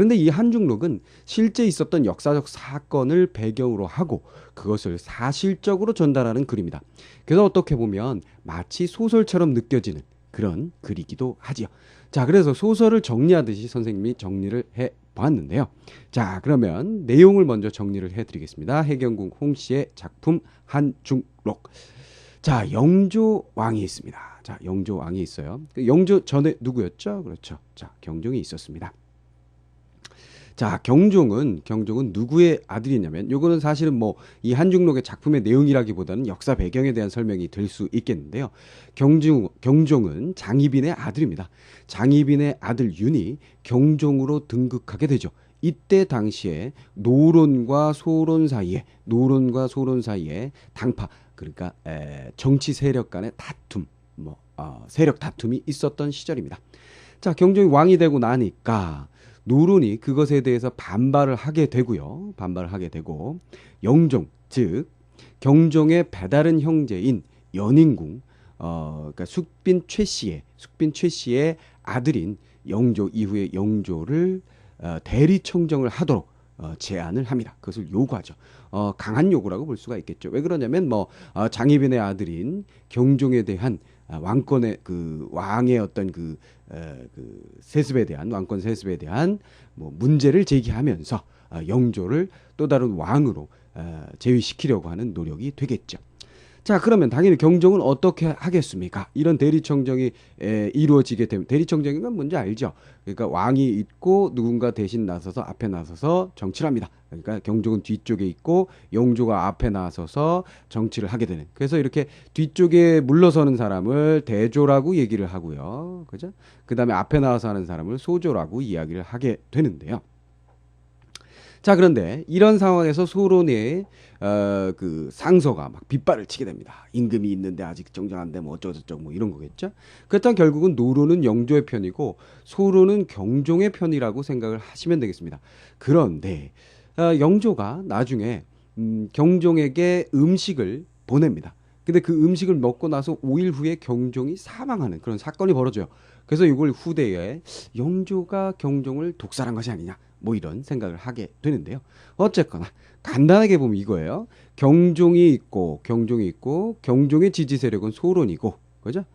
그런데 이 한중록은 실제 있었던 역사적 사건을 배경으로 하고 그것을 사실적으로 전달하는 글입니다. 그래서 어떻게 보면 마치 소설처럼 느껴지는 그런 글이기도 하지요. 자, 그래서 소설을 정리하듯이 선생님이 정리를 해 보았는데요. 자, 그러면 내용을 먼저 정리를 해 드리겠습니다. 해경궁 홍씨의 작품 한중록. 자, 영조 왕이 있습니다. 자, 영조 왕이 있어요. 그 영조 전에 누구였죠? 그렇죠. 자, 경종이 있었습니다. 자, 경종은 누구의 아들이냐면 요거는 사실은 뭐 이 한중록의 작품의 내용이라기보다는 역사 배경에 대한 설명이 될 수 있겠는데요. 경종은 장희빈의 아들입니다. 장희빈의 아들 윤이 경종으로 등극하게 되죠. 이때 당시에 노론과 소론 사이에 당파 그러니까 정치 세력 간의 다툼 세력 다툼이 있었던 시절입니다. 자, 경종이 왕이 되고 나니까 노론이 그것에 대해서 반발을 하게 되고요. 반발을 하게 되고 영종 즉 경종의 배다른 형제인 연인궁 그러니까 숙빈 최 씨의 아들인 영조 이후에 영조를 대리청정을 하도록 제안을 합니다. 그것을 요구하죠. 강한 요구라고 볼 수가 있겠죠. 왜 그러냐면 장희빈의 아들인 경종에 대한 왕권의 그 왕의 어떤 그 세습에 대한 왕권 세습에 대한 뭐 문제를 제기하면서 영조를 또 다른 왕으로 제위시키려고 하는 노력이 되겠죠. 자, 그러면 당연히 경종은 어떻게 하겠습니까? 이런 대리청정이 이루어지게 되면 대리청정인 건 뭔지 알죠? 그러니까 왕이 있고 누군가 대신 나서서 앞에 나서서 정치를 합니다. 그러니까 경종은 뒤쪽에 있고 영조가 앞에 나서서 정치를 하게 되는. 그래서 이렇게 뒤쪽에 물러서는 사람을 대조라고 얘기를 하고요. 그죠? 그다음에 앞에 나와서 하는 사람을 소조라고 이야기를 하게 되는데요. 자, 그런데 이런 상황에서 소론의 그 상서가 막 빗발을 치게 됩니다. 임금이 있는데 아직 정정한데 뭐 어쩌고저쩌고 뭐 이런 거겠죠. 그렇다면 결국은 노론은 영조의 편이고 소론은 경종의 편이라고 생각을 하시면 되겠습니다. 그런데 영조가 나중에 경종에게 음식을 보냅니다. 근데 그 음식을 먹고 나서 5일 후에 경종이 사망하는 그런 사건이 벌어져요. 그래서 이걸 후대에 영조가 경종을 독살한 것이 아니냐 뭐 이런 생각을 하게 되는데요. 어쨌거나 간단하게 보면 이거예요. 경종이 있고 경종의 지지 세력은 소론이고 그죠?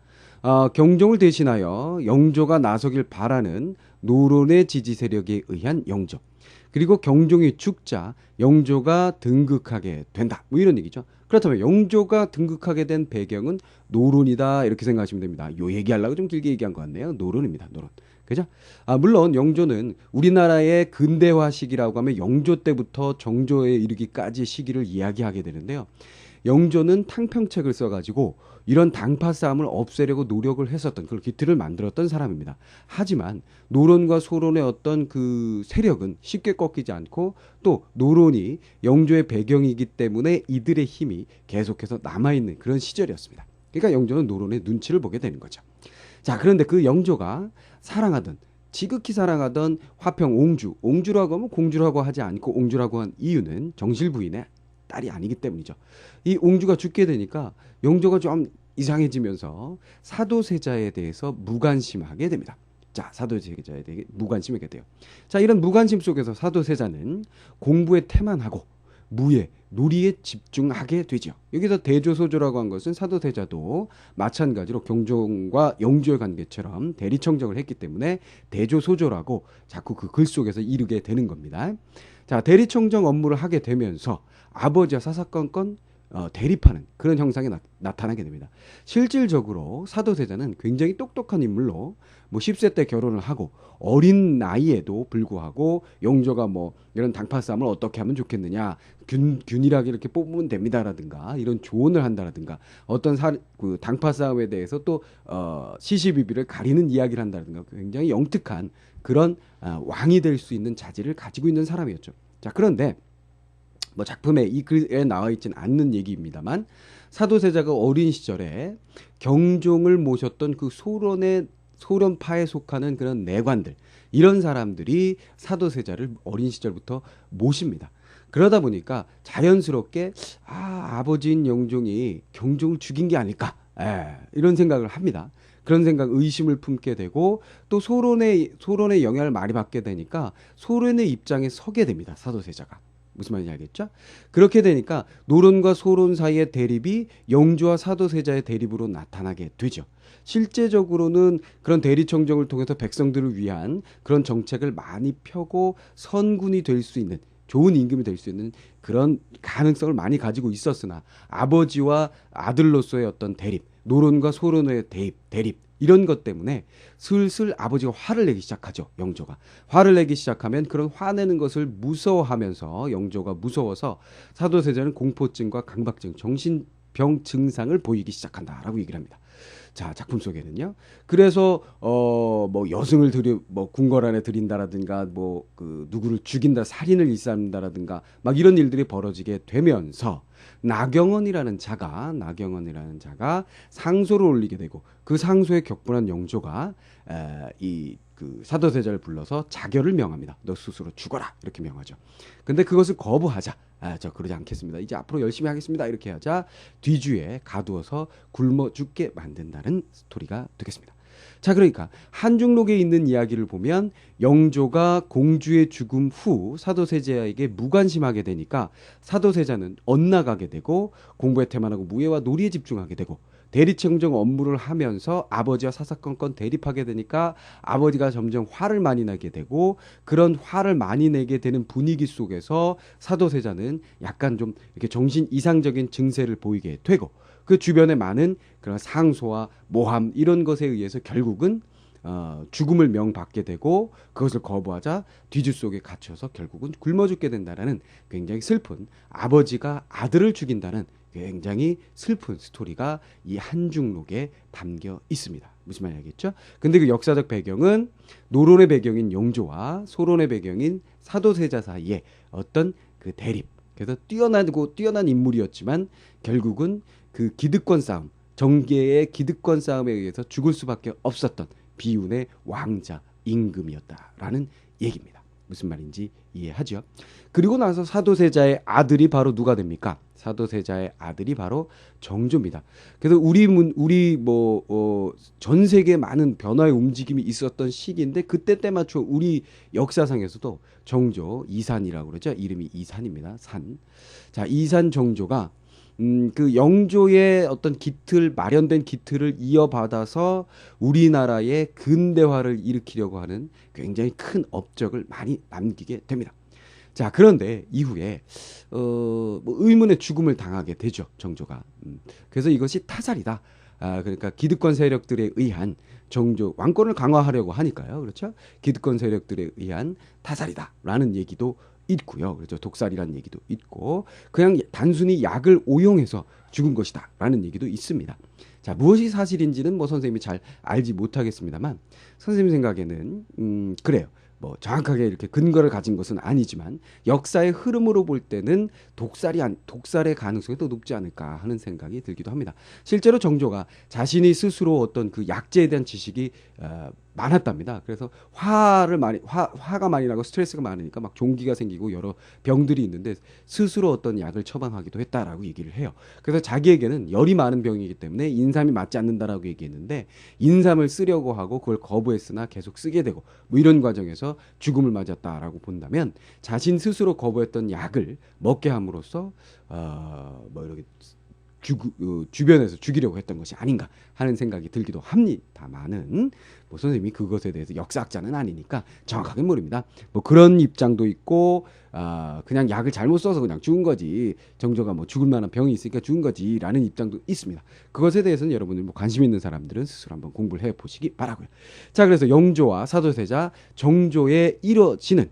경종을 대신하여 영조가 나서길 바라는 노론의 지지 세력에 의한 영조. 그리고 경종이 죽자 영조가 등극하게 된다. 뭐 이런 얘기죠. 그렇다면 영조가 등극하게 된 배경은 노론이다 이렇게 생각하시면 됩니다. 요 얘기하려고 좀 길게 얘기한 것 같네요. 노론입니다. 노론. 그죠? 물론 영조는 우리나라의 근대화 시기라고 하면 영조 때부터 정조에 이르기까지 시기를 이야기하게 되는데요. 영조는 탕평책을 써가지고 이런 당파 싸움을 없애려고 노력을 했었던 그런 기틀을 만들었던 사람입니다. 하지만 노론과 소론의 어떤 그 세력은 쉽게 꺾이지 않고 또 노론이 영조의 배경이기 때문에 이들의 힘이 계속해서 남아있는 그런 시절이었습니다. 그러니까 영조는 노론의 눈치를 보게 되는 거죠. 자, 그런데 그 영조가 지극히 사랑하던 화평 옹주라고 하면 공주라고 하지 않고 옹주라고 한 이유는 정실 부인의 딸이 아니기 때문이죠. 이 옹주가 죽게 되니까 영조가 좀 이상해지면서 사도세자에 대해서 무관심하게 됩니다. 자, 사도세자에 대해 무관심하게 돼요. 자, 이런 무관심 속에서 사도세자는 공부에 태만하고 무예, 놀이에 집중하게 되죠. 여기서 대조소조라고 한 것은 사도세자도 마찬가지로 경종과 영조의 관계처럼 대리청정을 했기 때문에 대조소조라고 자꾸 그 글 속에서 이르게 되는 겁니다. 자, 대리청정 업무를 하게 되면서 아버지와 사사건건 대립하는 그런 형상이 나타나게 됩니다. 실질적으로 사도세자는 굉장히 똑똑한 인물로 뭐 10세 때 결혼을 하고 어린 나이에도 불구하고 영조가 뭐 이런 당파 싸움을 어떻게 하면 좋겠느냐 균일하게 이렇게 뽑으면 됩니다라든가 이런 조언을 한다라든가 어떤 그 당파 싸움에 대해서 또 시시비비를 가리는 이야기를 한다라든가 굉장히 영특한 그런 왕이 될 수 있는 자질을 가지고 있는 사람이었죠. 자, 그런데 뭐 작품에 이 글에 나와 있지는 않는 얘기입니다만 사도세자가 어린 시절에 경종을 모셨던 그 소련파에 속하는 그런 내관들 이런 사람들이 사도세자를 어린 시절부터 모십니다. 그러다 보니까 자연스럽게 아버지인 영종이 경종을 죽인 게 아닐까 이런 생각을 합니다. 그런 생각, 의심을 품게 되고 또 소론의 영향을 많이 받게 되니까 소론의 입장에 서게 됩니다. 사도세자가. 무슨 말인지 알겠죠? 그렇게 되니까 노론과 소론 사이의 대립이 영조와 사도세자의 대립으로 나타나게 되죠. 실제적으로는 그런 대리청정을 통해서 백성들을 위한 그런 정책을 많이 펴고 선군이 될 수 있는, 좋은 임금이 될 수 있는 그런 가능성을 많이 가지고 있었으나 아버지와 아들로서의 어떤 대립, 노론과 소론의 대립 이런 것 때문에 슬슬 아버지가 화를 내기 시작하죠. 영조가 화를 내기 시작하면 그런 화내는 것을 무서워하면서, 영조가 무서워서 사도세자는 공포증과 강박증, 정신병 증상을 보이기 시작한다라고 얘기를 합니다. 자, 작품 속에는요. 그래서 뭐 여승을 뭐 궁궐 안에 들인다라든가, 뭐 그 누구를 죽인다, 살인을 일삼는다라든가 막 이런 일들이 벌어지게 되면서 나경원이라는 자가 상소를 올리게 되고, 그 상소에 격분한 영조가 이 그 사도세자를 불러서 자결을 명합니다. 너 스스로 죽어라, 이렇게 명하죠. 근데 그것을 거부하자. 저 그러지 않겠습니다. 이제 앞으로 열심히 하겠습니다. 이렇게 하자 뒤주에 가두어서 굶어 죽게 만든다는 스토리가 되겠습니다. 자, 그러니까 한중록에 있는 이야기를 보면 영조가 공주의 죽음 후 사도세자에게 무관심하게 되니까 사도세자는 엇나가게 되고 공부에 태만하고 무예와 놀이에 집중하게 되고, 대리청정 업무를 하면서 아버지와 사사건건 대립하게 되니까 아버지가 점점 화를 많이 내게 되고, 그런 화를 많이 내게 되는 분위기 속에서 사도세자는 약간 좀 이렇게 정신 이상적인 증세를 보이게 되고, 그 주변에 많은 그런 상소와 모함 이런 것에 의해서 결국은 죽음을 명받게 되고, 그것을 거부하자 뒤주 속에 갇혀서 결국은 굶어 죽게 된다라는 굉장히 슬픈, 아버지가 아들을 죽인다는 굉장히 슬픈 스토리가 이 한중록에 담겨 있습니다. 무슨 말인지 알겠죠? 근데 그 역사적 배경은 노론의 배경인 영조와 소론의 배경인 사도세자 사이에 어떤 그 대립, 그래서 뛰어난 인물이었지만 결국은 그 기득권 싸움, 정계의 기득권 싸움에 의해서 죽을 수밖에 없었던 비운의 왕자 임금이었다라는 얘기입니다. 무슨 말인지 이해하죠? 그리고 나서 사도세자의 아들이 바로 누가 됩니까? 사도세자의 아들이 바로 정조입니다. 그래서 전 세계에 많은 변화의 움직임이 있었던 시기인데, 그때 때 맞춰 우리 역사상에서도 정조 이산이라고 그러죠. 이름이 이산입니다. 산. 자, 이산 정조가 그 영조의 어떤 마련된 기틀을 이어받아서 우리나라의 근대화를 일으키려고 하는 굉장히 큰 업적을 많이 남기게 됩니다. 자, 그런데 이후에 뭐 의문의 죽음을 당하게 되죠, 정조가. 그래서 이것이 타살이다. 그러니까 기득권 세력들에 의한, 정조 왕권을 강화하려고 하니까요, 그렇죠? 기득권 세력들에 의한 타살이다라는 얘기도 있고요. 그렇죠. 독살이라는 얘기도 있고, 그냥 단순히 약을 오용해서 죽은 것이다라는 얘기도 있습니다. 자, 무엇이 사실인지는 뭐 선생님이 잘 알지 못하겠습니다만, 선생님 생각에는 그래요. 뭐 정확하게 이렇게 근거를 가진 것은 아니지만 역사의 흐름으로 볼 때는 독살의 가능성이 더 높지 않을까 하는 생각이 들기도 합니다. 실제로 정조가 자신이 스스로 어떤 그 약재에 대한 지식이 많았답니다. 그래서 화가 많이 나고 스트레스가 많으니까 막 종기가 생기고 여러 병들이 있는데 스스로 어떤 약을 처방하기도 했다라고 얘기를 해요. 그래서 자기에게는 열이 많은 병이기 때문에 인삼이 맞지 않는다라고 얘기했는데, 인삼을 쓰려고 하고 그걸 거부했으나 계속 쓰게 되고, 뭐 이런 과정에서 죽음을 맞았다라고 본다면, 자신 스스로 거부했던 약을 먹게 함으로써 뭐 이렇게 주변에서 죽이려고 했던 것이 아닌가 하는 생각이 들기도 합니다만은, 뭐 선생님이 그것에 대해서 역사학자는 아니니까 정확하게 모릅니다. 뭐 그런 입장도 있고, 그냥 약을 잘못 써서 그냥 죽은 거지, 정조가 뭐 죽을 만한 병이 있으니까 죽은 거지라는 입장도 있습니다. 그것에 대해서는 여러분들 뭐 관심 있는 사람들은 스스로 한번 공부를 해보시기 바라고요. 자, 그래서 영조와 사도세자, 정조에 이어지는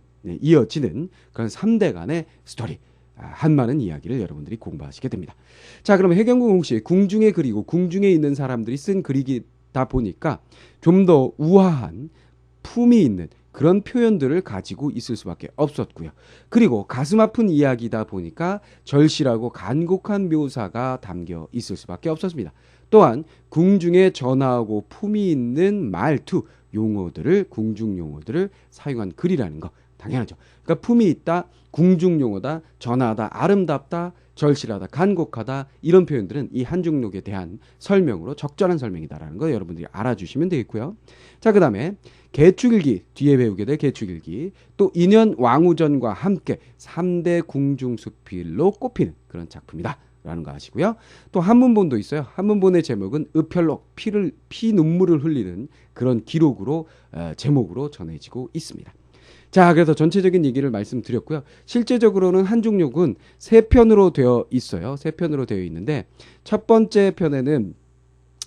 그런 3대 간의 스토리, 한많은 이야기를 여러분들이 공부하시게 됩니다. 자, 그럼 해경궁 홍씨, 궁중에 그리고 궁중에 있는 사람들이 쓴 글이다 보니까 좀 더 우아한 품이 있는 그런 표현들을 가지고 있을 수밖에 없었고요. 그리고 가슴 아픈 이야기다 보니까 절실하고 간곡한 묘사가 담겨 있을 수밖에 없었습니다. 또한 궁중에 전하고 품이 있는 말투, 궁중 용어들을 사용한 글이라는 거 당연하죠. 그러니까 품이 있다, 궁중용어다, 전하다, 아름답다, 절실하다, 간곡하다 이런 표현들은 이 한중록에 대한 설명으로 적절한 설명이다라는 거 여러분들이 알아주시면 되겠고요. 자, 그다음에 개축일기 뒤에 배우게 될 개축일기 또 인현 왕우전과 함께 3대 궁중수필로 꼽히는 그런 작품이다. 라는 거 아시고요. 또 한문본도 있어요. 한문본의 제목은 의편록 피 눈물을 흘리는 그런 기록으로 제목으로 전해지고 있습니다. 자, 그래서 전체적인 얘기를 말씀드렸고요. 실제적으로는 한중록은 세 편으로 되어 있어요. 세 편으로 되어 있는데 첫 번째 편에는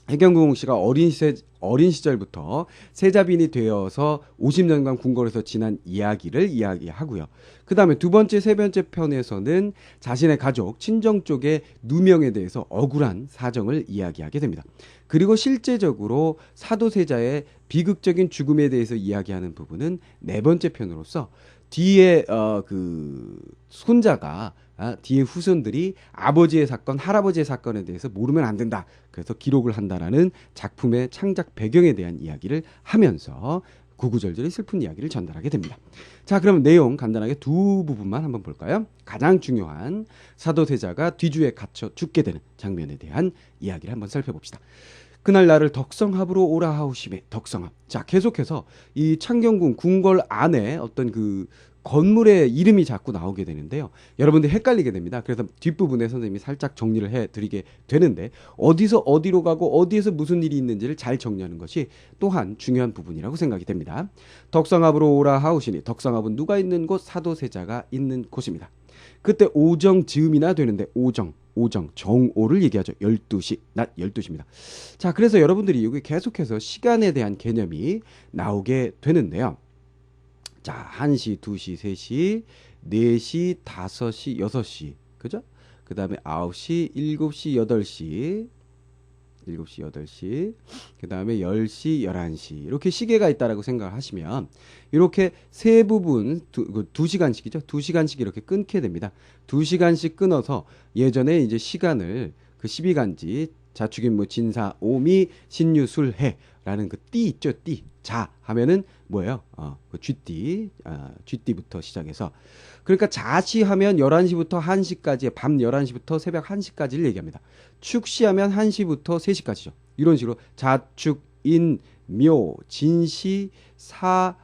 해경궁 씨가 어린 시절부터 세자빈이 되어서 50년간 궁궐에서 지난 이야기를 이야기하고요. 그 다음에 두 번째, 세 번째 편에서는 자신의 가족, 친정 쪽의 누명에 대해서 억울한 사정을 이야기하게 됩니다. 그리고 실제적으로 사도세자의 비극적인 죽음에 대해서 이야기하는 부분은 네 번째 편으로서 뒤에 그 손자가 뒤에 후손들이 아버지의 사건, 할아버지의 사건에 대해서 모르면 안 된다. 그래서 기록을 한다라는 작품의 창작 배경에 대한 이야기를 하면서 구구절절히 슬픈 이야기를 전달하게 됩니다. 자, 그럼 내용 간단하게 두 부분만 한번 볼까요? 가장 중요한 사도세자가 뒤주에 갇혀 죽게 되는 장면에 대한 이야기를 한번 살펴봅시다. 그날 나를 덕성합으로 오라 하오심에 덕성합. 자, 계속해서 이 창경궁 궁궐 안에 어떤 그 건물의 이름이 자꾸 나오게 되는데요. 여러분들 헷갈리게 됩니다. 그래서 뒷부분에 선생님이 살짝 정리를 해드리게 되는데 어디서 어디로 가고 어디에서 무슨 일이 있는지를 잘 정리하는 것이 또한 중요한 부분이라고 생각이 됩니다. 덕성합으로 오라 하오시니 덕성합은 누가 있는 곳? 사도세자가 있는 곳입니다. 그때 오정 즈음이나 되는데 오정 정오를 얘기하죠. 12시 낮 12시입니다. 자, 그래서 여러분들이 여기 계속해서 시간에 대한 개념이 나오게 되는데요. 자, 1시, 2시, 3시, 4시, 5시, 6시. 그죠? 그 다음에 9시, 7시, 8시. 7시, 8시. 그 다음에 10시, 11시. 이렇게 시계가 있다라고 생각하시면 이렇게 세 부분, 2시간씩이죠. 2시간씩 이렇게 끊게 됩니다. 2시간씩 끊어서 예전에 이제 시간을 그 12간지 자축인무 진사 오미 신유술해라는 그 띠 있죠. 띠. 자 하면은 뭐예요? 그 쥐띠. 쥐띠부터 시작해서 그러니까 자시하면 11시부터 1시까지 밤 11시부터 새벽 1시까지를 얘기합니다. 축시하면 1시부터 3시까지죠. 이런 식으로 자축 인 묘 진시 사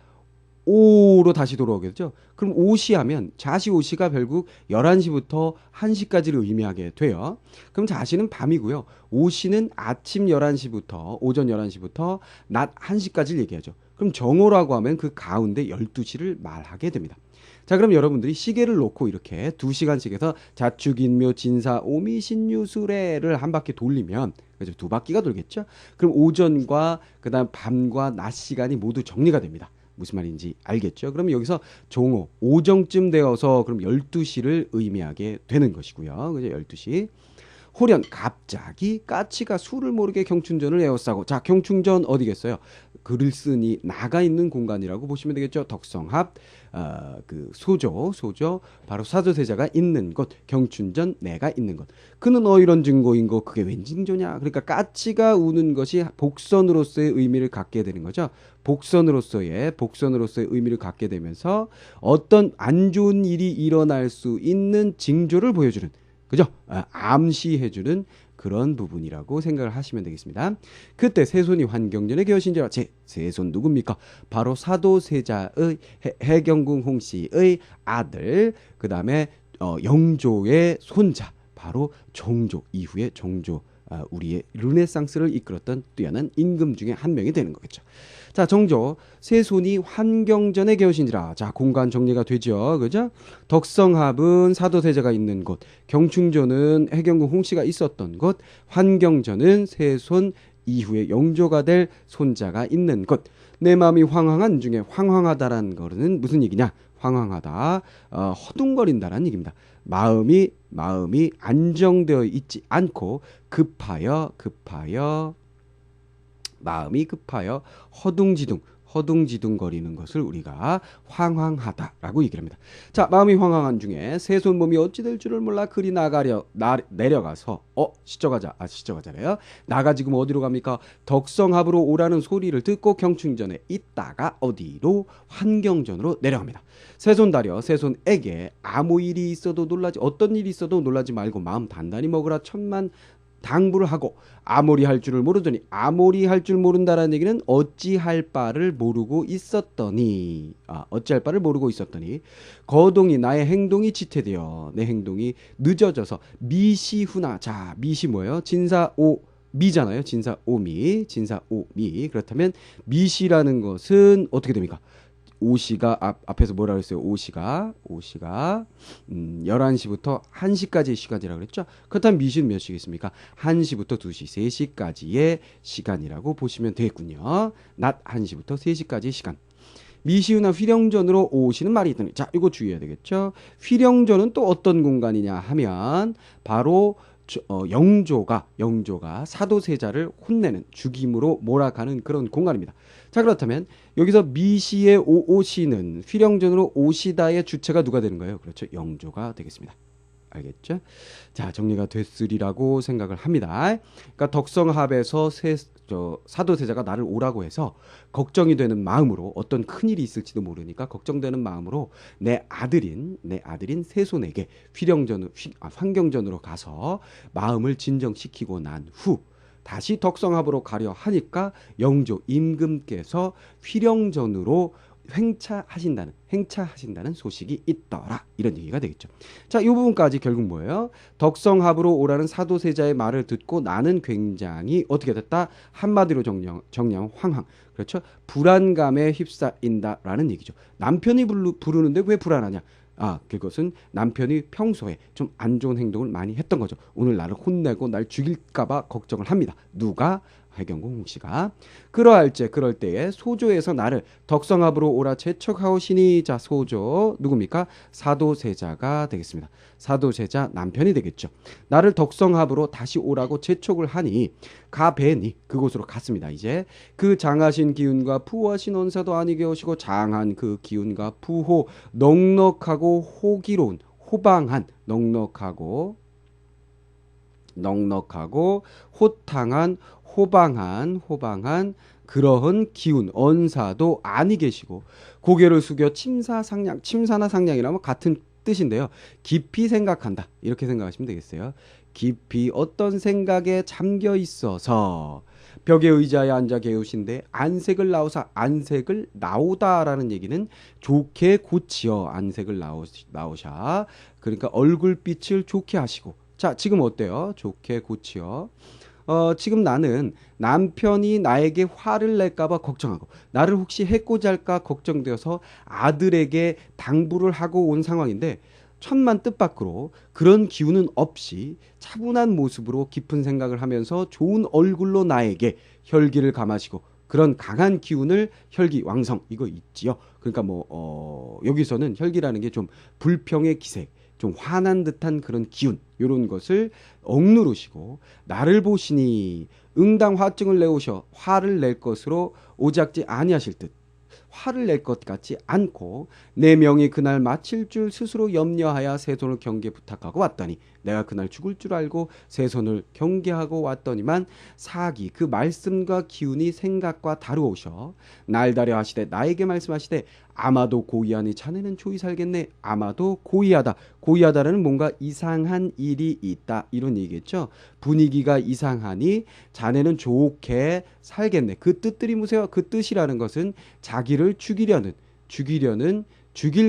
오로 다시 돌아오겠죠. 그럼 오시 하면 자시 오시가 결국 11시부터 1시까지를 의미하게 돼요. 그럼 자시는 밤이고요. 오시는 아침 11시부터 오전 11시부터 낮 1시까지를 얘기하죠. 그럼 정오라고 하면 그 가운데 12시를 말하게 됩니다. 자, 그럼 여러분들이 시계를 놓고 이렇게 2시간씩 해서 자축인묘 진사 오미 신유술해를 한 바퀴 돌리면 그죠? 두 바퀴가 돌겠죠. 그럼 오전과 그다음 밤과 낮 시간이 모두 정리가 됩니다. 무슨 말인지 알겠죠? 그럼 여기서 정오, 오정쯤 되어서 그럼 12시를 의미하게 되는 것이고요. 그죠? 12시. 호련 갑자기 까치가 술을 모르게 경춘전을 에워싸고 자, 경춘전 어디겠어요? 글을 쓰니 나가 있는 공간이라고 보시면 되겠죠. 덕성합 그 소조 바로 사도세자가 있는 곳 경춘전 내가 있는 곳. 그는 이런 증거인고 그게 웬 징조냐? 그러니까 까치가 우는 것이 복선으로서의 의미를 갖게 되는 거죠. 복선으로서의 의미를 갖게 되면서 어떤 안 좋은 일이 일어날 수 있는 징조를 보여주는 그죠? 암시해주는 그런 부분이라고 생각을 하시면 되겠습니다. 그때 세손이 환경전에 계신지라 제 세손 누굽니까? 바로 사도세자의 해경궁 홍씨의 아들 그 다음에 영조의 손자 바로 정조 이후의 정조 우리의 르네상스를 이끌었던 뛰어난 임금 중에 한 명이 되는 거겠죠. 자, 정조 세손이 환경전에 계신지라 자, 공간 정리가 되죠. 그죠? 덕성합은 사도세자가 있는 곳, 경충전은 해경궁 홍씨가 있었던 곳, 환경전은 세손 이후에 영조가 될 손자가 있는 곳. 내 마음이 황황한 중에 황황하다라는 거는 무슨 얘기냐? 황황하다, 허둥거린다라는 얘기입니다. 마음이 안정되어 있지 않고 마음이 급하여 허둥지둥거리는 것을 우리가 황황하다라고 얘기를 합니다. 자, 마음이 황황한 중에 새손 몸이 어찌 될 줄을 몰라 그리 내려가서 시적하자래요. 나가 지금 어디로 갑니까? 덕성합으로 오라는 소리를 듣고 경춘전에 있다가 어디로? 환경전으로 내려갑니다. 새손다려 새손에게 아무 일이 있어도 어떤 일이 있어도 놀라지 말고 마음 단단히 먹으라 천만 당부를 하고 아무리 할 줄을 모르더니 아무리 할 줄 모른다라는 얘기는 어찌할 바를 모르고 있었더니 거동이 나의 행동이 지체되어 내 행동이 늦어져서 미시후나. 자, 미시 뭐예요? 미잖아요. 진사오미. 그렇다면 미시라는 것은 어떻게 됩니까? 오시가 앞에서 뭐라 그랬어요? 오시가 11시부터 1시까지의 시간이라고 그랬죠? 그렇다면 미시는 몇 시겠습니까? 1시부터 2시, 3시까지의 시간이라고 보시면 되겠군요. 낮 1시부터 3시까지의 시간. 미시우나 휘령전으로 오시는 말이 있더니, 자, 이거 주의해야 되겠죠? 휘령전은 또 어떤 공간이냐 하면 바로 영조가 사도세자를 혼내는, 죽임으로 몰아가는 그런 공간입니다. 자, 그렇다면 여기서 미시의 오시는 휘령전으로 오시다의 주체가 누가 되는 거예요? 그렇죠, 영조가 되겠습니다. 알겠죠? 자, 정리가 됐으리라고 생각을 합니다. 그러니까 덕성합에서 사도세자가 나를 오라고 해서 걱정이 되는 마음으로, 어떤 큰일이 있을지도 모르니까 걱정되는 마음으로 내 아들인 세손에게 환경전으로 가서 마음을 진정시키고 난 후 다시 덕성합으로 가려 하니까 영조 임금께서 휘령전으로 행차하신다는 소식이 있더라. 이런 얘기가 되겠죠. 자, 이 부분까지 결국 뭐예요? 덕성합으로 오라는 사도세자의 말을 듣고 나는 굉장히 어떻게 됐다? 한마디로 정리하면 황황. 그렇죠? 불안감에 휩싸인다라는 얘기죠. 남편이 부르는데 왜 불안하냐? 그것은 남편이 평소에 좀 안 좋은 행동을 많이 했던 거죠. 오늘 나를 혼내고 날 죽일까봐 걱정을 합니다. 누가? 해경궁 홍씨가. 그럴 때에 소조에서 나를 덕성합으로 오라 재촉하오시니. 자, 소조 누굽니까? 사도세자가 되겠습니다. 사도세자 남편이 되겠죠. 나를 덕성합으로 다시 오라고 재촉을 하니 가배니 그곳으로 갔습니다. 이제 그 장하신 기운과 푸호하신 언사도 아니게 오시고, 장한 그 기운과 푸호, 넉넉하고 호기로운, 호방한, 넉넉하고 호탕한, 호방한 그러한 기운, 언사도 아니 계시고, 고개를 숙여 침사나 상냥이라면 같은 뜻인데요. 깊이 생각한다, 이렇게 생각하시면 되겠어요. 깊이 어떤 생각에 잠겨 있어서 벽의 의자에 앉아 계우신데 안색을 나오다라는 얘기는 좋게 고치어 안색을 나오샤. 그러니까 얼굴빛을 좋게 하시고. 자, 지금 어때요? 좋게 고치어. 지금 나는 남편이 나에게 화를 낼까봐 걱정하고, 나를 혹시 해코지 할까 걱정되어서 아들에게 당부를 하고 온 상황인데, 천만 뜻밖으로 그런 기운은 없이 차분한 모습으로 깊은 생각을 하면서 좋은 얼굴로 나에게 혈기를 감아시고, 그런 강한 기운을, 혈기왕성 이거 있지요. 그러니까 여기서는 혈기라는 게 좀 불평의 기색, 좀 화난 듯한 그런 기운, 이런 것을 억누르시고, 나를 보시니 응당 화증을 내오셔 화를 낼 것으로 오작지 아니하실 듯, 화를 낼 것 같지 않고 내 명이 그날 마칠 줄 스스로 염려하여 세손을 경계 부탁하고 왔더니, 내가 그날 죽을 줄 알고 세손을 경계하고 왔더니만 사기 그 말씀과 기운이 생각과 다르오셔 날다려 하시되 나에게 말씀하시되, 아마도 고이하니 자네는 조이 살겠네. 아마도 고이하다라는 뭔가 이상한 일이 있다, 이런 얘기겠죠. 분위기가 이상하니 자네는 좋게 살겠네. 그 뜻들이 무세요. 그 뜻이라는 것은 자기를 죽일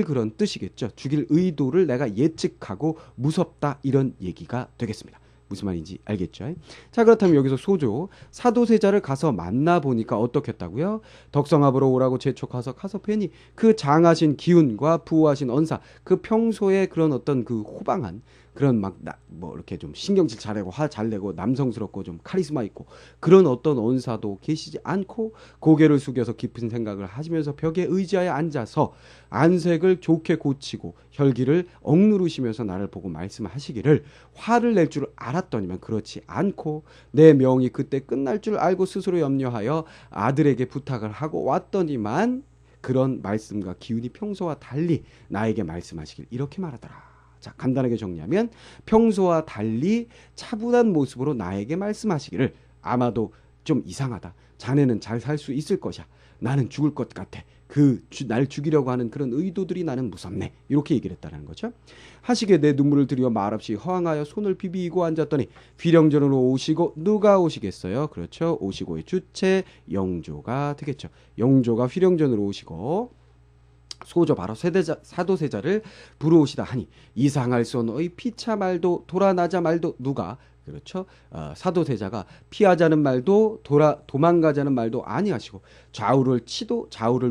그런 뜻이겠죠. 죽일 의도를 내가 예측하고 무섭다, 이런 얘기가 되겠습니다. 무슨 말인지 알겠죠? 자, 그렇다면 여기서 소조 사도세자를 가서 만나보니까 어떻겠다고요? 덕성합으로 오라고 재촉하서 가서 뵈니 그 장하신 기운과 부호하신 언사, 그 평소에 그런 어떤 그 호방한, 그런 막 뭐 이렇게 좀 신경질 잘내고 화 잘 내고 남성스럽고 좀 카리스마 있고 그런 어떤 언사도 계시지 않고 고개를 숙여서 깊은 생각을 하시면서 벽에 의지하여 앉아서 안색을 좋게 고치고 혈기를 억누르시면서 나를 보고 말씀하시기를 화를 낼 줄 알았더니만 그렇지 않고 내 명이 그때 끝날 줄 알고 스스로 염려하여 아들에게 부탁을 하고 왔더니만 그런 말씀과 기운이 평소와 달리 나에게 말씀하시길 이렇게 말하더라. 자, 간단하게 정리하면 평소와 달리 차분한 모습으로 나에게 말씀하시기를 아마도 좀 이상하다. 자네는 잘 살 수 있을 것이야. 나는 죽을 것 같아. 날 죽이려고 하는 그런 의도들이 나는 무섭네. 이렇게 얘기를 했다는 거죠. 하시게 내 눈물을 들여 말없이 허황하여 손을 비비고 앉았더니 휘령전으로 오시고 누가 오시겠어요? 그렇죠. 오시고의 주체 영조가 되겠죠. 영조가 휘령전으로 오시고 소조 바로 사도세자를 부르오시다 하니 이상할 손의 피차 말도 돌아나자 말도 누가 그렇죠. 사도세자가 피하자는 말도 도망가자는 말도 아니하시고 좌우를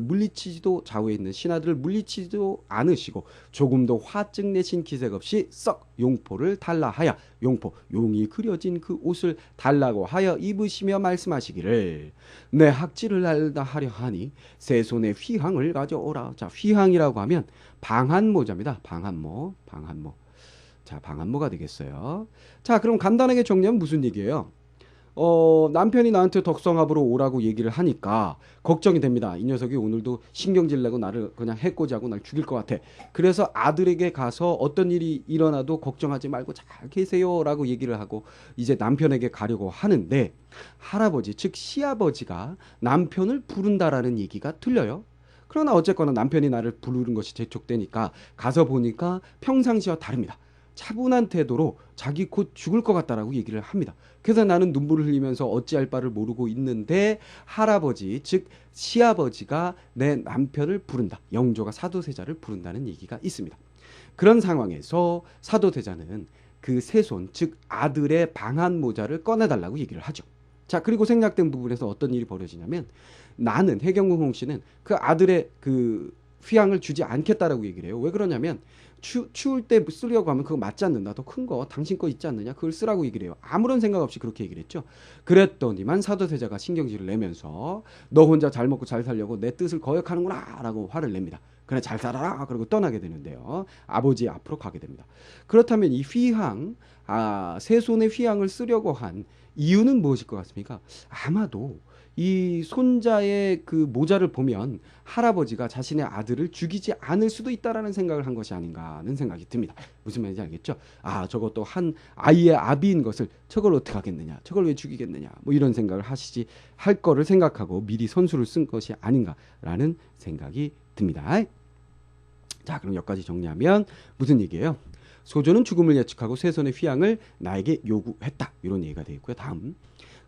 물리치지도 좌우에 있는 신하들을 물리치지도 않으시고 조금도 화증 내신 기색 없이 썩 용포를 달라하여 용이 그려진 그 옷을 달라고 하여 입으시며 말씀하시기를 내 학지를 하려 하니 세 손에 휘황을 가져오라. 자, 휘황이라고 하면 방한모자입니다. 방한모. 자, 방한모가 되겠어요. 자, 그럼 간단하게 정리하면 무슨 얘기예요? 남편이 나한테 덕성합으로 오라고 얘기를 하니까 걱정이 됩니다. 이 녀석이 오늘도 신경질 내고 나를 그냥 해코지하고 날 죽일 것 같아. 그래서 아들에게 가서 어떤 일이 일어나도 걱정하지 말고 잘 계세요라고 얘기를 하고 이제 남편에게 가려고 하는데 할아버지, 즉 시아버지가 남편을 부른다라는 얘기가 들려요. 그러나 어쨌거나 남편이 나를 부르는 것이 재촉되니까 가서 보니까 평상시와 다릅니다. 차분한 태도로 자기 곧 죽을 것 같다라고 얘기를 합니다. 그래서 나는 눈물을 흘리면서 어찌할 바를 모르고 있는데 할아버지 즉 시아버지가 내 남편을 부른다. 영조가 사도세자를 부른다는 얘기가 있습니다. 그런 상황에서 사도세자는 그 세손 즉 아들의 방한 모자를 꺼내달라고 얘기를 하죠. 자, 그리고 생략된 부분에서 어떤 일이 벌어지냐면 나는 해경궁 홍씨는 그 아들의 그 휘황을 주지 않겠다라고 얘기를 해요. 왜 그러냐면 추울 때 쓰려고 하면 그거 맞지 않는다. 더 큰 거 당신 거 있지 않느냐. 그걸 쓰라고 얘기를 해요. 아무런 생각 없이 그렇게 얘기를 했죠. 그랬더니만 사도세자가 신경질을 내면서 너 혼자 잘 먹고 잘 살려고 내 뜻을 거역하는구나 라고 화를 냅니다. 그래 잘 살아라 그러고 떠나게 되는데요. 아버지 앞으로 가게 됩니다. 그렇다면 이 휘황 세 손의 휘황을 쓰려고 한 이유는 무엇일 것 같습니까? 아마도 이 손자의 그 모자를 보면 할아버지가 자신의 아들을 죽이지 않을 수도 있다라는 생각을 한 것이 아닌가 하는 생각이 듭니다. 무슨 말인지 알겠죠? 저것도 한 아이의 아비인 것을 저걸 어떻게 하겠느냐, 저걸 왜 죽이겠느냐, 뭐 이런 생각을 할 거를 생각하고 미리 선수를 쓴 것이 아닌가라는 생각이 듭니다. 자, 그럼 여기까지 정리하면 무슨 얘기예요? 소조는 죽음을 예측하고 세손의 휘황을 나에게 요구했다. 이런 얘기가 되어 있고요. 다음.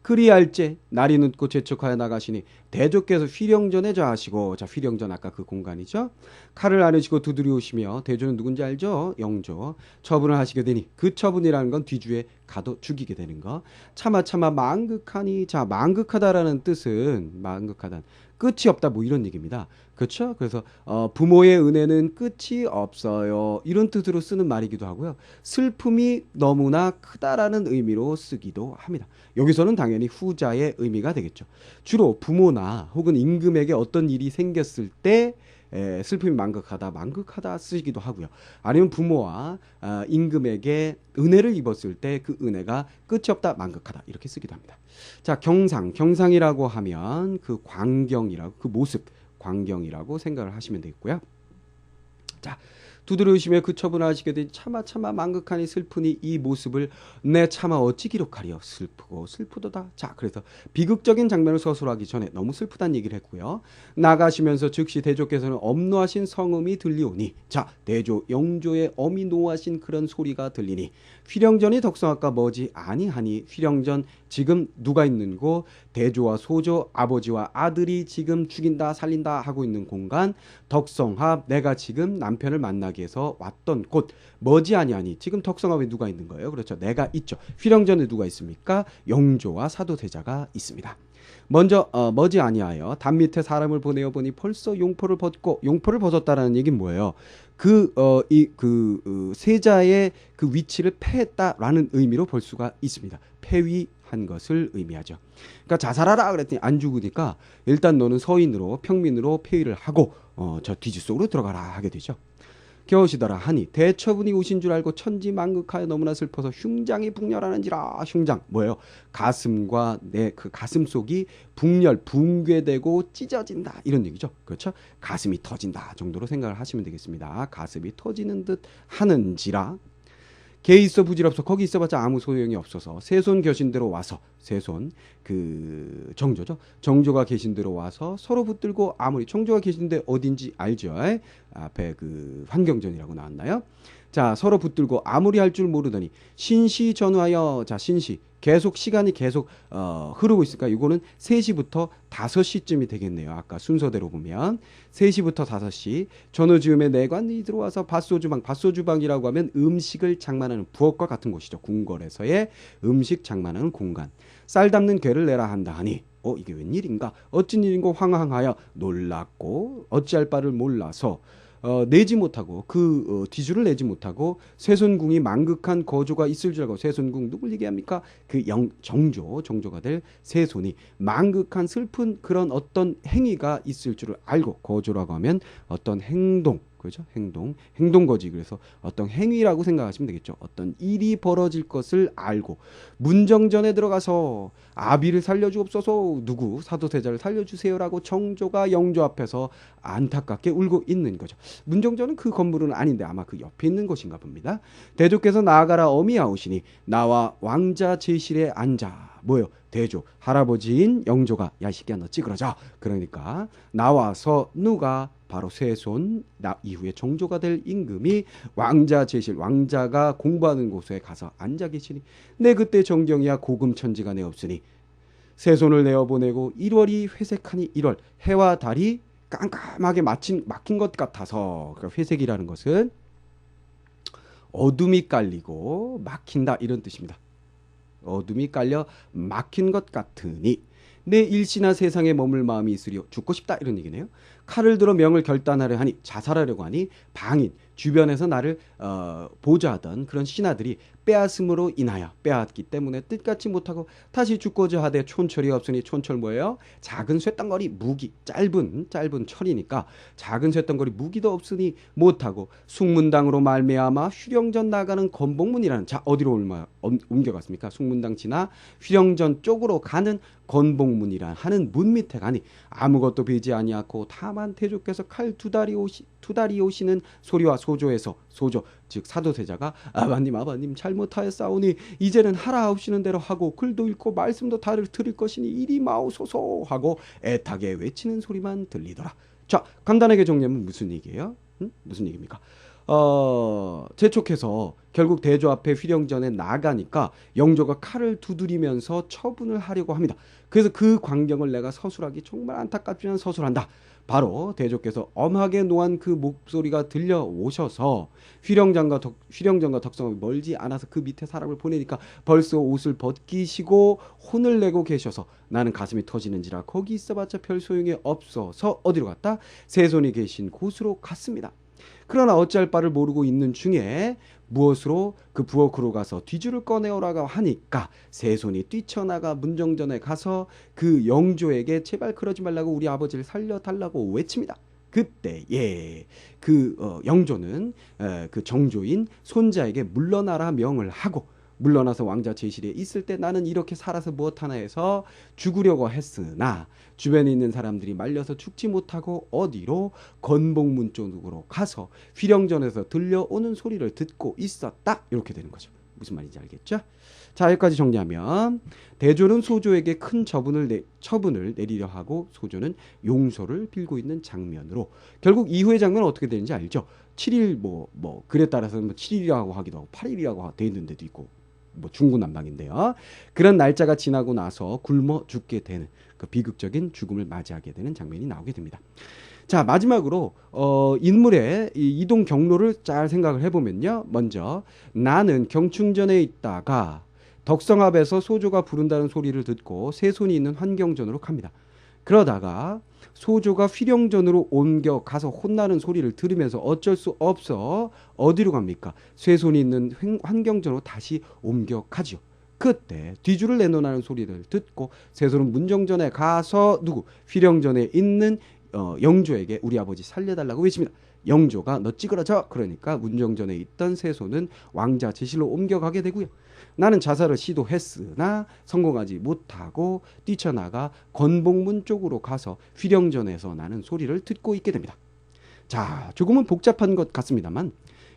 그리할제 날이 늦고 재촉하여 나가시니 대조께서 휘령전에 저하시고 자 휘령전 아까 그 공간이죠. 칼을 안으시고 두드리오시며 대조는 누군지 알죠? 영조. 처분을 하시게 되니 그 처분이라는 건 뒤주에 가도 죽이게 되는 거. 차마 망극하니 자 망극하다라는 뜻은 망극하다 끝이 없다 뭐 이런 얘기입니다. 그렇죠? 그래서 부모의 은혜는 끝이 없어요. 이런 뜻으로 쓰는 말이기도 하고요. 슬픔이 너무나 크다라는 의미로 쓰기도 합니다. 여기서는 당연히 후자의 의미가 되겠죠. 주로 부모나 혹은 임금에게 어떤 일이 생겼을 때 슬픔이 망극하다 쓰기도 하고요. 아니면 부모와 임금에게 은혜를 입었을 때 그 은혜가 끝이 없다 망극하다 이렇게 쓰기도 합니다. 자, 경상이라고 하면 그 광경이라고 그 모습 광경이라고 생각을 하시면 되겠고요. 자, 두드러우시며 그 처분하시게 되니 차마 망극하니 슬프니 이 모습을 내 차마 어찌 기록하리요. 슬프고 슬프도다. 자, 그래서 비극적인 장면을 서술하기 전에 너무 슬프다는 얘기를 했고요. 나가시면서 즉시 대조께서는 엄노하신 성음이 들리오니 자, 대조 영조의 엄이 노하신 그런 소리가 들리니 휘령전이 덕성합과 뭐지 아니하니 휘령전 지금 누가 있는 곳 대조와 소조 아버지와 아들이 지금 죽인다 살린다 하고 있는 공간 덕성합 내가 지금 남편을 만나기 이야기에서 왔던 곳 머지아니하니 지금 덕성읍에 누가 있는 거예요? 그렇죠. 내가 있죠. 휘령전에 누가 있습니까? 영조와 사도세자가 있습니다. 먼저 머지아니하여 담 밑에 사람을 보내어 보니 벌써 용포를 벗고 용포를 벗었다라는 얘기는 뭐예요? 세자의 그 위치를 패했다라는 의미로 볼 수가 있습니다. 폐위한 것을 의미하죠. 그러니까 자살하라 그랬더니 안 죽으니까 일단 너는 서인으로 평민으로 폐위를 하고 저 뒤지 속으로 들어가라 하게 되죠. 겨우시더라 하니 대처분이 오신 줄 알고 천지만극하여 너무나 슬퍼서 흉장이 북렬하는지라. 흉장 뭐예요? 가슴과 내 그 가슴 속이 북렬 붕괴되고 찢어진다 이런 얘기죠. 그렇죠? 가슴이 터진다 정도로 생각을 하시면 되겠습니다. 가슴이 터지는 듯 하는지라. 개 있어 부질없어 거기 있어봤자 아무 소용이 없어서 세손 계신 대로 와서 세손 그 정조죠. 정조가 계신 대로 와서 서로 붙들고 아무리 정조가 계신데 어딘지 알죠? 앞에 그 환경전이라고 나왔나요? 자 서로 붙들고 아무리 할 줄 모르더니 신시 전후하여 자 신시 계속 시간이 계속 흐르고 있으니까 이거는 3시부터 5시쯤이 되겠네요. 아까 순서대로 보면 3시부터 5시 전후 즈음에 내관이 들어와서 밭소주방 밭소주방이라고 하면 음식을 장만하는 부엌과 같은 곳이죠. 궁궐에서의 음식 장만하는 공간. 쌀 담는 괴를 내라 한다 하니 이게 웬일인가 어쩐 일인고 황황하여 놀랐고 어찌할 바를 몰라서 내지 못하고 뒤주를 내지 못하고 세손궁이 만극한 거조가 있을 줄 알고 세손궁 누굴 얘기합니까? 정조가 될 세손이 만극한 슬픈 그런 어떤 행위가 있을 줄을 알고 거조라고 하면 어떤 행동 그렇죠? 행동거지. 그래서 어떤 행위라고 생각하시면 되겠죠. 어떤 일이 벌어질 것을 알고 문정전에 들어가서 아비를 살려주옵소서 누구 사도세자를 살려주세요라고 정조가 영조 앞에서 안타깝게 울고 있는 거죠. 문정전은 그 건물은 아닌데 아마 그 옆에 있는 곳인가 봅니다. 대조께서 나아가라 어미하오시니 나와 왕자 제실에 앉아 뭐요? 대조 할아버지인 영조가 야 시끼야 너 찌그러져. 그러니까 나와서 누가 바로 세손 이후에 정조가 될 임금이 왕자 제실 왕자가 공부하는 곳에 가서 앉아 계시니 내 그때 정경이야 고금천지가 내 없으니 세손을 내어보내고 1월이 회색하니 1월 해와 달이 깜깜하게 막힌 것 같아서 그러니까 회색이라는 것은 어둠이 깔리고 막힌다 이런 뜻입니다. 어둠이 깔려 막힌 것 같으니 내 일시나 세상에 머물 마음이 있으리요 죽고 싶다 이런 얘기네요. 칼을 들어 명을 결단하려 하니 자살하려고 하니 방인 주변에서 나를 보좌하던 그런 신하들이 빼앗음으로 인하여 빼앗기 때문에 뜻같이 못하고 다시 죽고자 하되 촌철이 없으니 촌철 뭐예요? 작은 쇳덩거리 무기 짧은 철이니까 작은 쇳덩거리 무기도 없으니 못하고 숭문당으로 말미암아 휘령전 나가는 건복문이라는 자 어디로 옮겨갔습니까? 숭문당 지나 휘령전 쪽으로 가는 건복문이라 하는 문 밑에 가니 아무것도 베지 아니하고 다만 태조께서 칼 두 다리 오시는 소리와 소조 즉 사도세자가 아버님 잘못하였사오니 이제는 하라옵시는 대로 하고 글도 읽고 말씀도 다를 들을 것이니 이리 마오소서 하고 애타게 외치는 소리만 들리더라. 자 간단하게 정리하면 무슨 얘기예요? 무슨 얘기입니까? 재촉해서 결국 대조 앞에 휘령전에 나가니까 영조가 칼을 두드리면서 처분을 하려고 합니다. 그래서 그 광경을 내가 서술하기 정말 안타깝지만 서술한다. 바로 대조께서 엄하게 노한 그 목소리가 들려오셔서 휘령전과 덕성읍이 멀지 않아서 그 밑에 사람을 보내니까 벌써 옷을 벗기시고 혼을 내고 계셔서 나는 가슴이 터지는지라 거기 있어봤자 별 소용이 없어서 어디로 갔다? 세손이 계신 곳으로 갔습니다. 그러나 어찌할 바를 모르고 있는 중에 무엇으로 그 부엌으로 가서 뒤줄을 꺼내오라고 하니까 세손이 뛰쳐나가 문정전에 가서 그 영조에게 제발 그러지 말라고 우리 아버지를 살려달라고 외칩니다. 그때 영조는 그 정조인 손자에게 물러나라 명을 하고 물러나서 왕자 제실에 있을 때 나는 이렇게 살아서 무엇하나 해서 죽으려고 했으나 주변에 있는 사람들이 말려서 죽지 못하고 어디로 건복문 쪽으로 가서 휘령전에서 들려오는 소리를 듣고 있었다. 이렇게 되는 거죠. 무슨 말인지 알겠죠? 자 여기까지 정리하면 대조는 소조에게 큰 처분을 내리려 하고 소조는 용서를 빌고 있는 장면으로 결국 이후의 장면은 어떻게 되는지 알죠? 7일 뭐 글에 따라서는 7일이라고 하기도 하고 8일이라고 되어 있는 데도 있고 중구난방인데요. 그런 날짜가 지나고 나서 굶어 죽게 되는 그 비극적인 죽음을 맞이하게 되는 장면이 나오게 됩니다. 자, 마지막으로 인물의 이 이동 경로를 잘 생각을 해보면요. 먼저 나는 경충전에 있다가 덕성앞에서 소조가 부른다는 소리를 듣고 새손이 있는 환경전으로 갑니다. 그러다가 소조가 휘령전으로 옮겨 가서 혼나는 소리를 들으면서 어쩔 수 없어 어디로 갑니까? 쇠손이 있는 환경전으로 다시 옮겨가죠. 그때 뒤줄을 내놓으라는 소리를 듣고 쇠손은 문정전에 가서 휘령전에 있는 영조에게 우리 아버지 살려달라고 외칩니다. 영조가 너 찌그러져. 그러니까 문정전에 있던 쇠손은 왕자 제실로 옮겨가게 되고요. 나는 자살을 시도했으나 성공하지 못하고 뛰쳐나가 건복문 쪽으로 가서 휘령전에서 나는 소리를 듣고 있게 됩니다. 자, 조금은 복잡한 것 같습니다만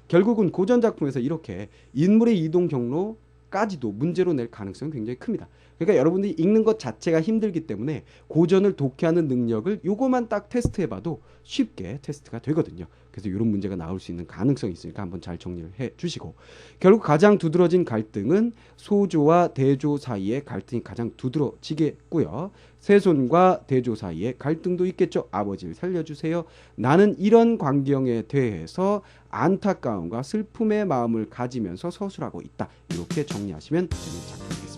결국은 고전 작품에서 이렇게 인물의 이동 경로까지도 문제로 낼 가능성이 굉장히 큽니다. 그러니까 여러분들이 읽는 것 자체가 힘들기 때문에 고전을 독해하는 능력을 요거만 딱 테스트해봐도 쉽게 테스트가 되거든요. 그래서 이런 문제가 나올 수 있는 가능성이 있으니까 한번 잘 정리를 해주시고, 결국 가장 두드러진 갈등은 소조와 대조 사이의 갈등이 가장 두드러지겠고요. 세손과 대조 사이의 갈등도 있겠죠. 아버지를 살려주세요. 나는 이런 광경에 대해서 안타까움과 슬픔의 마음을 가지면서 서술하고 있다. 이렇게 정리하시면 되는 작품입니다.